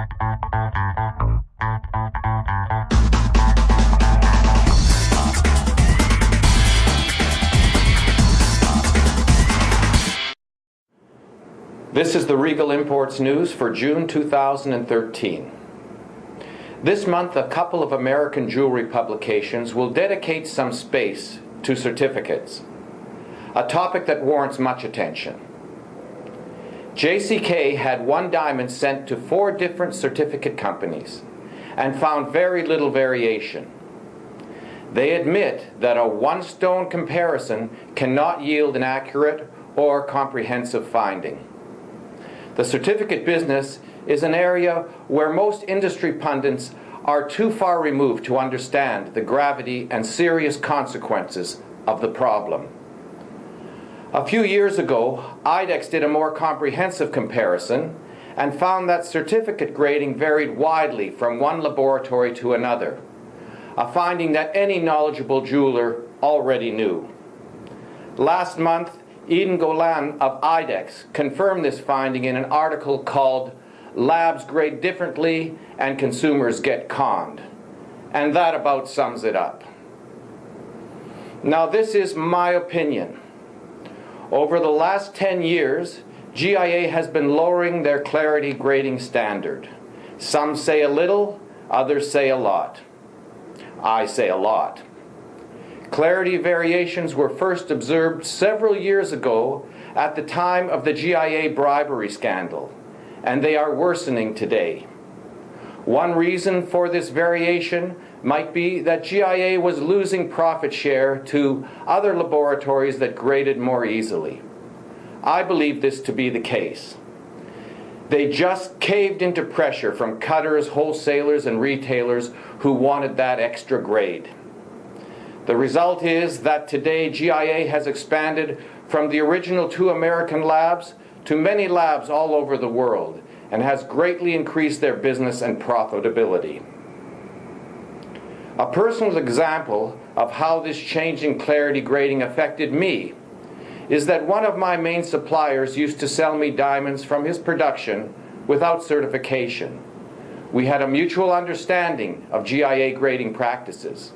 This is the Regal Imports News for June 2013. This month, a couple of American jewelry publications will dedicate some space to certificates, a topic that warrants much attention. JCK had one diamond sent to 4 different certificate companies and found very little variation. They admit that a one-stone comparison cannot yield an accurate or comprehensive finding. The certificate business is an area where most industry pundits are too far removed to understand the gravity and serious consequences of the problem. A few years ago, IDEX did a more comprehensive comparison and found that certificate grading varied widely from one laboratory to another, a finding that any knowledgeable jeweler already knew. Last month, Eden Golan of IDEX confirmed this finding in an article called "Labs Grade Differently and Consumers Get Conned," and that about sums it up. Now, this is my opinion. Over the last 10 years, GIA has been lowering their clarity grading standard. Some say a little, others say a lot. I say a lot. Clarity variations were first observed several years ago at the time of the GIA bribery scandal, and they are worsening today. One reason for this variation might be that GIA was losing profit share to other laboratories that graded more easily. I believe this to be the case. They just caved into pressure from cutters, wholesalers, and retailers who wanted that extra grade. The result is that today GIA has expanded from the original 2 American labs to many labs all over the world and has greatly increased their business and profitability. A personal example of how this change in clarity grading affected me is that one of my main suppliers used to sell me diamonds from his production without certification. We had a mutual understanding of GIA grading practices.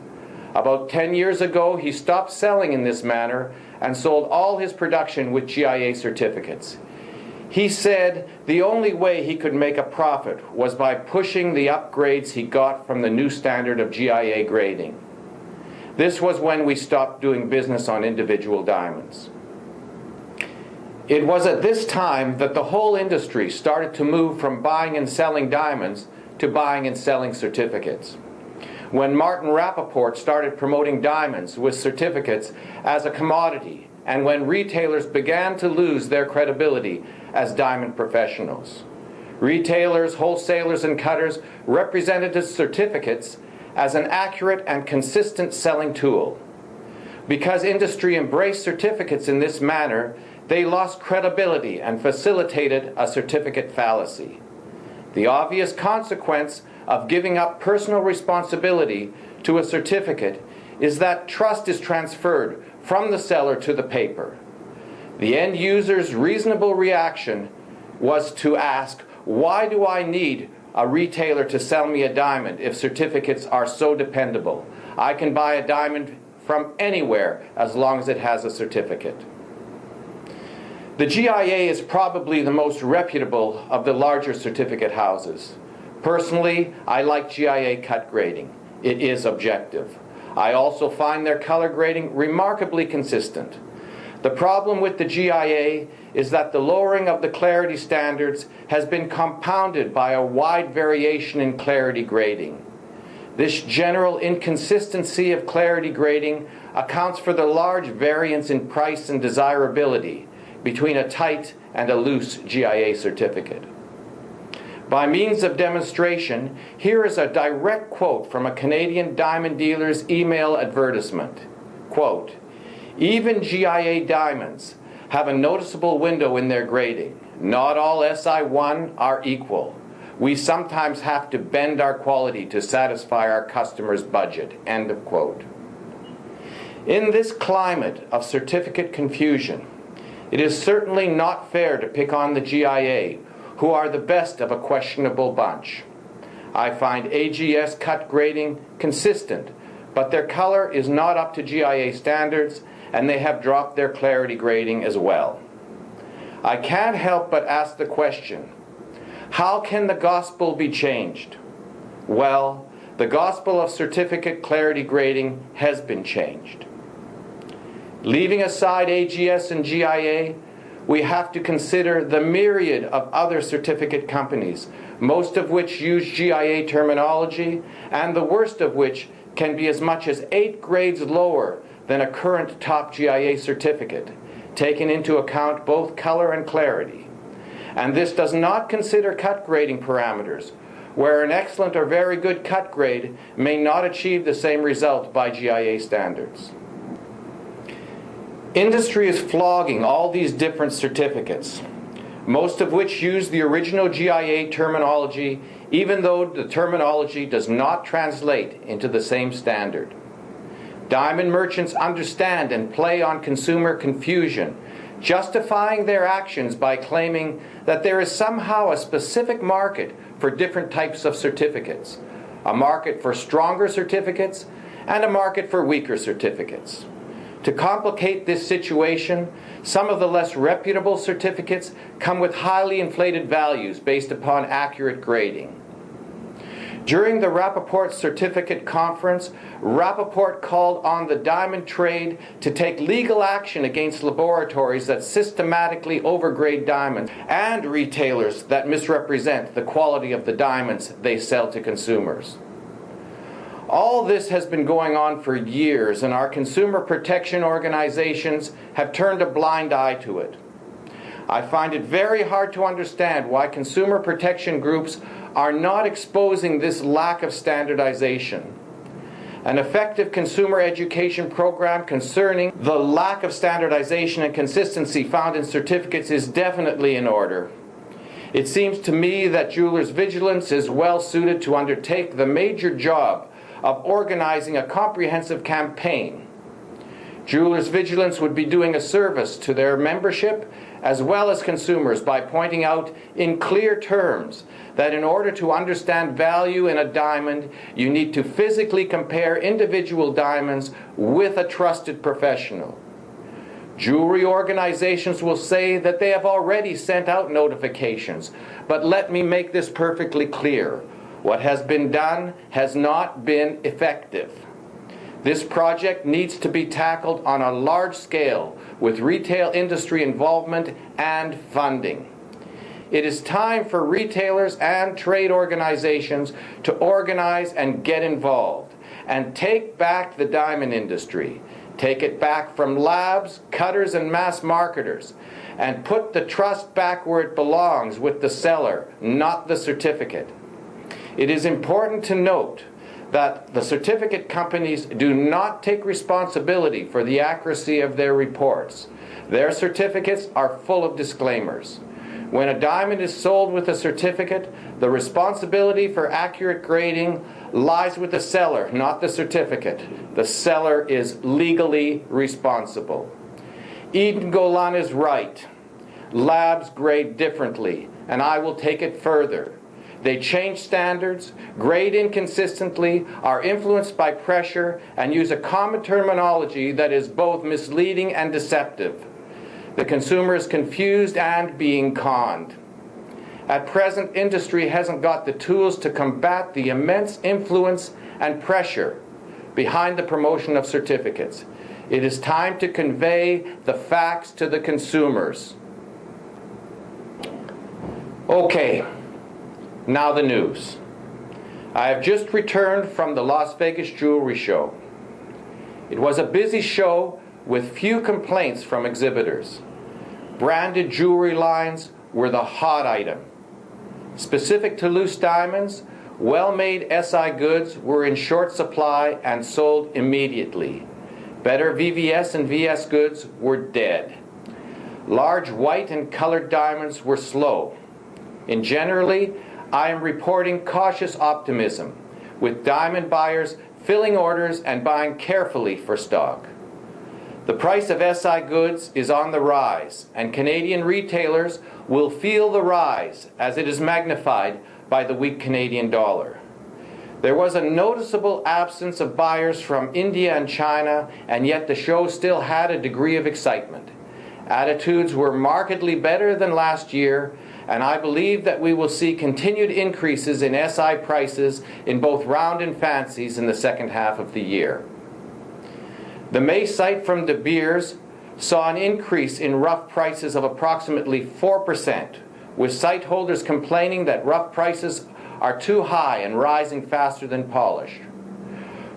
About 10 years ago, he stopped selling in this manner and sold all his production with GIA certificates. He said the only way he could make a profit was by pushing the upgrades he got from the new standard of GIA grading. This was when we stopped doing business on individual diamonds. It was at this time that the whole industry started to move from buying and selling diamonds to buying and selling certificates. When Martin Rappaport started promoting diamonds with certificates as a commodity, and when retailers began to lose their credibility as diamond professionals. Retailers, wholesalers, and cutters represented the certificates as an accurate and consistent selling tool. Because industry embraced certificates in this manner, they lost credibility and facilitated a certificate fallacy. The obvious consequence of giving up personal responsibility to a certificate is that trust is transferred from the seller to the paper. The end user's reasonable reaction was to ask, why do I need a retailer to sell me a diamond if certificates are so dependable? I can buy a diamond from anywhere as long as it has a certificate. The GIA is probably the most reputable of the larger certificate houses. Personally, I like GIA cut grading. It is objective. I also find their color grading remarkably consistent. The problem with the GIA is that the lowering of the clarity standards has been compounded by a wide variation in clarity grading. This general inconsistency of clarity grading accounts for the large variance in price and desirability between a tight and a loose GIA certificate. By means of demonstration, here is a direct quote from a Canadian diamond dealer's email advertisement. Quote, "Even GIA diamonds have a noticeable window in their grading. Not all SI1 are equal. We sometimes have to bend our quality to satisfy our customers' budget." End of quote. In this climate of certificate confusion, it is certainly not fair to pick on the GIA, who are the best of a questionable bunch. I find AGS cut grading consistent, but their color is not up to GIA standards, and they have dropped their clarity grading as well. I can't help but ask the question, how can the gospel be changed? Well, the gospel of certificate clarity grading has been changed. Leaving aside AGS and GIA, we have to consider the myriad of other certificate companies, most of which use GIA terminology, and the worst of which can be as much as 8 grades lower than a current top GIA certificate, taking into account both color and clarity. And this does not consider cut grading parameters, where an excellent or very good cut grade may not achieve the same result by GIA standards. Industry is flogging all these different certificates, most of which use the original GIA terminology, even though the terminology does not translate into the same standard. Diamond merchants understand and play on consumer confusion, justifying their actions by claiming that there is somehow a specific market for different types of certificates, a market for stronger certificates and a market for weaker certificates. To complicate this situation, some of the less reputable certificates come with highly inflated values based upon accurate grading. During the Rappaport Certificate Conference, Rappaport called on the diamond trade to take legal action against laboratories that systematically overgrade diamonds and retailers that misrepresent the quality of the diamonds they sell to consumers. All this has been going on for years, and our consumer protection organizations have turned a blind eye to it. I find it very hard to understand why consumer protection groups are not exposing this lack of standardization. An effective consumer education program concerning the lack of standardization and consistency found in certificates is definitely in order. It seems to me that Jewelers Vigilance is well suited to undertake the major job of organizing a comprehensive campaign. Jewelers Vigilance would be doing a service to their membership as well as consumers by pointing out in clear terms that in order to understand value in a diamond, you need to physically compare individual diamonds with a trusted professional. Jewelry organizations will say that they have already sent out notifications, but let me make this perfectly clear. What has been done has not been effective. This project needs to be tackled on a large scale with retail industry involvement and funding. It is time for retailers and trade organizations to organize and get involved and take back the diamond industry. Take it back from labs, cutters, and mass marketers, and put the trust back where it belongs, with the seller, not the certificate. It is important to note that the certificate companies do not take responsibility for the accuracy of their reports. Their certificates are full of disclaimers. When a diamond is sold with a certificate, the responsibility for accurate grading lies with the seller, not the certificate. The seller is legally responsible. Eden Golan is right. Labs grade differently, and I will take it further. They change standards, grade inconsistently, are influenced by pressure, and use a common terminology that is both misleading and deceptive. The consumer is confused and being conned. At present, industry hasn't got the tools to combat the immense influence and pressure behind the promotion of certificates. It is time to convey the facts to the consumers. Okay. Now the news. I have just returned from the Las Vegas Jewelry Show. It was a busy show with few complaints from exhibitors. Branded jewelry lines were the hot item. Specific to loose diamonds, well-made SI goods were in short supply and sold immediately. Better VVS and VS goods were dead. Large white and colored diamonds were slow. In generally, I am reporting cautious optimism, with diamond buyers filling orders and buying carefully for stock. The price of SI goods is on the rise, and Canadian retailers will feel the rise as it is magnified by the weak Canadian dollar. There was a noticeable absence of buyers from India and China, and yet the show still had a degree of excitement. Attitudes were markedly better than last year, and I believe that we will see continued increases in SI prices in both round and fancies in the second half of the year. The May site from De Beers saw an increase in rough prices of approximately 4%, with site holders complaining that rough prices are too high and rising faster than polished.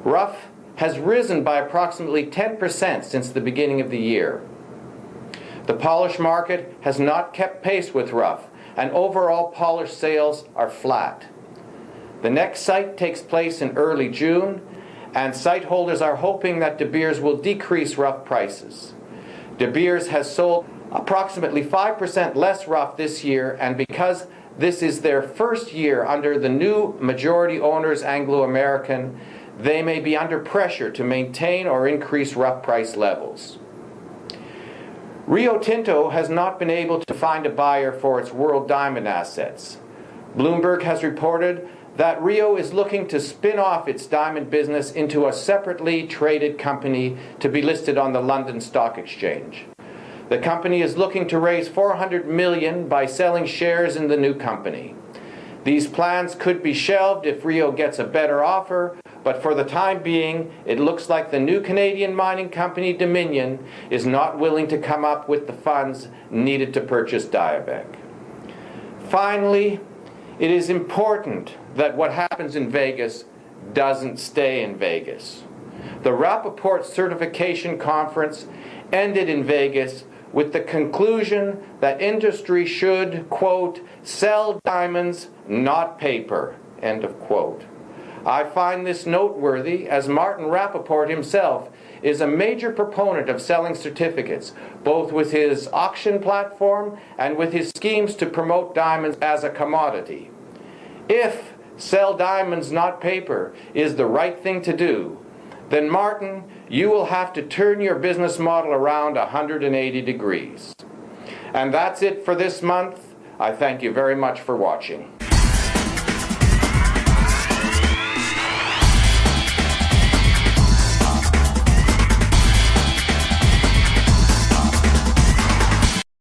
Rough has risen by approximately 10% since the beginning of the year. The polish market has not kept pace with rough, and overall polish sales are flat. The next site takes place in early June, and site holders are hoping that De Beers will decrease rough prices. De Beers has sold approximately 5% less rough this year, and because this is their first year under the new majority owners Anglo-American, they may be under pressure to maintain or increase rough price levels. Rio Tinto has not been able to find a buyer for its World Diamond assets. Bloomberg has reported that Rio is looking to spin off its diamond business into a separately traded company to be listed on the London Stock Exchange. The company is looking to raise $400 million by selling shares in the new company. These plans could be shelved if Rio gets a better offer, but for the time being, it looks like the new Canadian mining company Dominion is not willing to come up with the funds needed to purchase Diavik. Finally, it is important that what happens in Vegas doesn't stay in Vegas. The Rappaport Certification Conference ended in Vegas with the conclusion that industry should, quote, sell diamonds, not paper, end of quote. I find this noteworthy as Martin Rappaport himself is a major proponent of selling certificates, both with his auction platform and with his schemes to promote diamonds as a commodity. If sell diamonds, not paper, is the right thing to do, then Martin, you will have to turn your business model around 180 degrees. And that's it for this month. I thank you very much for watching.